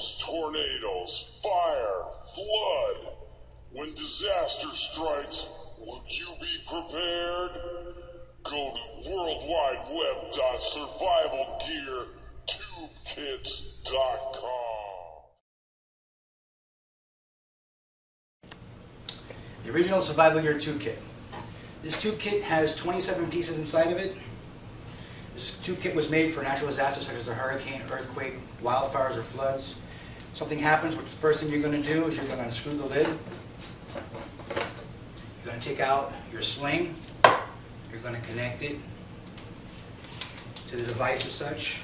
Hurricanes, tornadoes, fire, flood. When disaster strikes, will you be prepared? Go to worldwideWeb.survivalgeartubekits.com. The original Survival Gear Tube Kit. This tube kit has 27 pieces inside of it. This tube kit was made for natural disasters such as a hurricane, earthquake, wildfires, or floods. Something happens, which the first thing you're going to do is you're going to unscrew the lid. You're going to take out your sling. You're going to connect it to the device as such.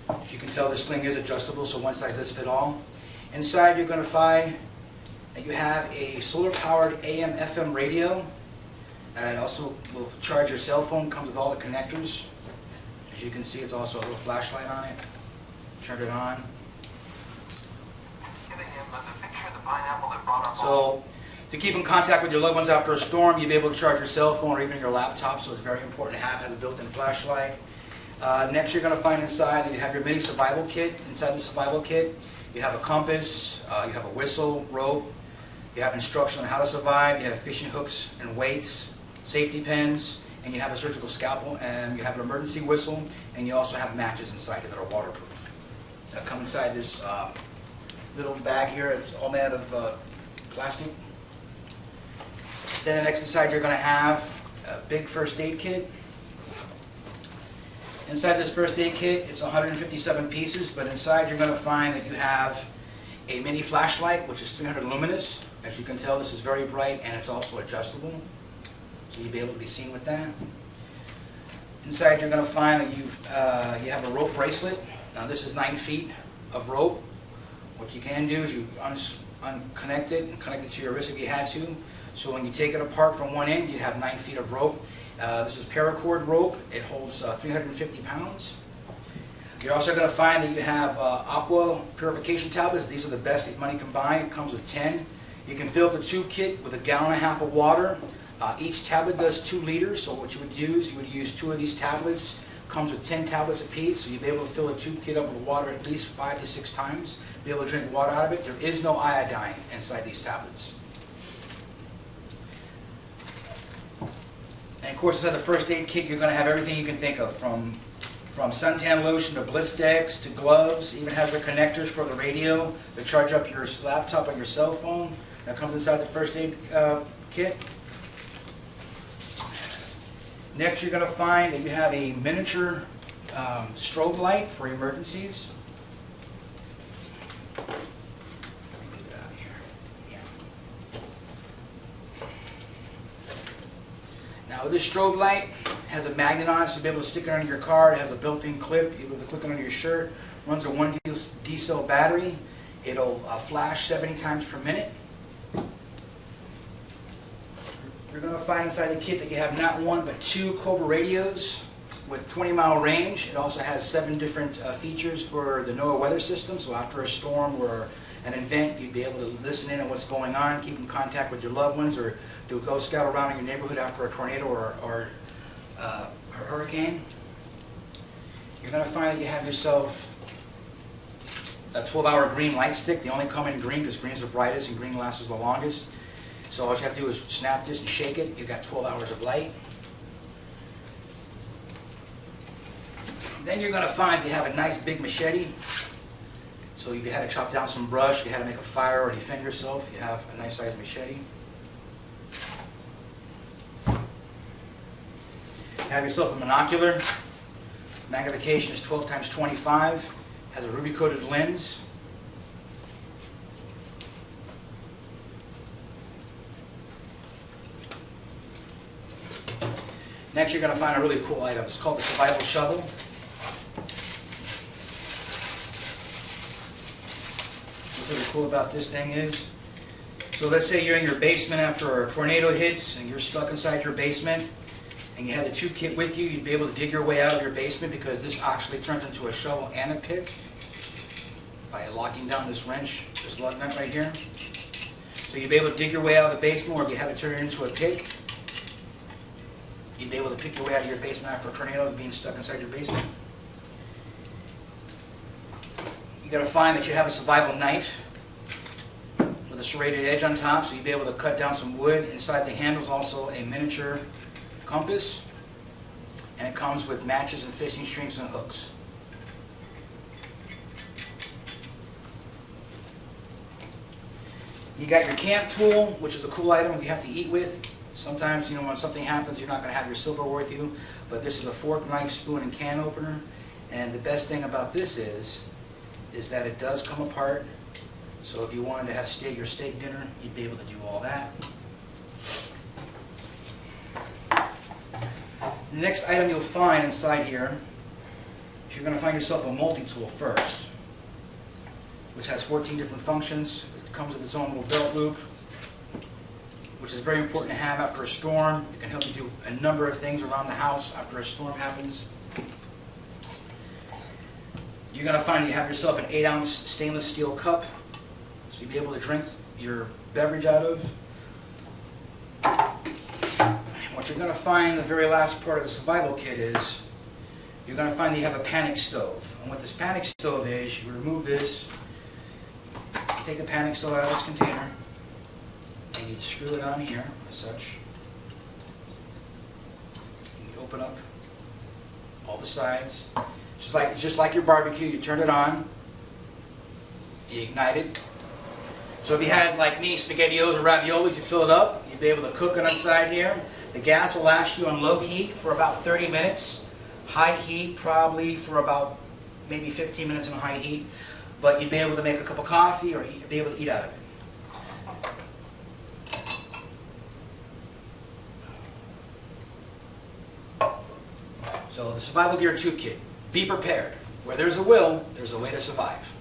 As you can tell, the sling is adjustable, so one size does fit all. Inside, you're going to find that you have a solar-powered AM/FM radio. It also will charge your cell phone. Comes with all the connectors. As you can see, it's also a little flashlight on it. Turn it on. So, to keep in contact with your loved ones after a storm, you'll be able to charge your cell phone or even your laptop, so it's very important to have. It has a built-in flashlight. Next, you're going to find inside that you have your mini survival kit. Inside the survival kit, you have a compass, you have a whistle, rope, you have instruction on how to survive, you have fishing hooks and weights, safety pins, and you have a surgical scalpel, and you have an emergency whistle, and you also have matches inside that are waterproof. That come inside this little bag here. It's all made out of plastic. Then next inside you're going to have a big first aid kit. Inside this first aid kit, it's 157 pieces, but inside you're going to find that you have a mini flashlight, which is 300 luminous. As you can tell, this is very bright, and it's also adjustable, so you'll be able to be seen with that. Inside you're going to find that you have a rope bracelet. Now this is 9 feet of rope. What you can do is you unconnect it and connect it to your wrist if you had to. So when you take it apart from one end, you have 9 feet of rope. This is paracord rope. It holds 350 pounds. You're also going to find that you have aqua purification tablets. These are the best that money can buy. It comes with 10. You can fill up the tube kit with 1.5 gallons of water. Each tablet does 2 liters, so what you would use 2 of these tablets. Comes with 10 tablets apiece, so you'll be able to fill a tube kit up with water at least 5 to 6 times. Be able to drink water out of it. There is no iodine inside these tablets. And of course, inside the first aid kit, you're going to have everything you can think of, from suntan lotion to Blistex to gloves. It even has the connectors for the radio to charge up your laptop or your cell phone. That comes inside the first aid kit. Next, you're going to find that you have a miniature strobe light for emergencies. Let me get it out of here. Yeah. Now, this strobe light has a magnet on it, so you'll be able to stick it under your car. It has a built-in clip. You'll be able to click it on your shirt. Runs a 1D cell battery. It'll flash 70 times per minute. You're going to find inside the kit that you have not 1 but 2 Cobra radios with 20-mile range. It also has 7 different features for the NOAA weather system, so after a storm or an event, you'd be able to listen in on what's going on, keep in contact with your loved ones, or do a Go Scout around in your neighborhood after a tornado or a hurricane. You're going to find that you have yourself a 12-hour green light stick. They only come in green because green is the brightest and green lasts the longest. So all you have to do is snap this and shake it. You've got 12 hours of light. Then you're going to find you have a nice big machete. So if you had to chop down some brush, if you had to make a fire or defend yourself, you have a nice sized machete. You have yourself a monocular. Magnification is 12 times 25. Has a ruby coated lens. Next, you're going to find a really cool item. It's called the survival shovel. What's really cool about this thing is, so let's say you're in your basement after a tornado hits and you're stuck inside your basement and you have the tube kit with you. You'd be able to dig your way out of your basement because this actually turns into a shovel and a pick by locking down this wrench, this lug nut right here. So you'd be able to dig your way out of the basement, or if you had to turn it into a pick. You'd be able to pick your way out of your basement after a tornado being stuck inside your basement. You got to find that you have a survival knife with a serrated edge on top, so you'd be able to cut down some wood. Inside the handle is also a miniature compass, and it comes with matches and fishing strings and hooks. You got your camp tool, which is a cool item you have to eat with. Sometimes, when something happens, you're not going to have your silverware with you, but this is a fork, knife, spoon, and can opener. And the best thing about this is that it does come apart. So if you wanted to have your steak dinner, you'd be able to do all that. The next item you'll find inside here is you're going to find yourself a multi-tool first, which has 14 different functions. It comes with its own little belt loop, which is very important to have after a storm. It can help you do a number of things around the house after a storm happens. You're going to find you have yourself an 8-ounce stainless steel cup, so you'll be able to drink your beverage out of. What you're going to find, the very last part of the survival kit is, you're going to find that you have a panic stove. And what this panic stove is, you remove this, you take the panic stove out of this container, and you'd screw it on here, as such. You'd open up all the sides. Just like your barbecue, you turn it on, you ignite it. So if you had, like me, SpaghettiOs or raviolis, you fill it up, you'd be able to cook it inside here. The gas will last you on low heat for about 30 minutes. High heat probably for about maybe 15 minutes in high heat. But you'd be able to make a cup of coffee or be able to eat out of it. So the Survival Gear 2 kit. Be prepared. Where there's a will, there's a way to survive.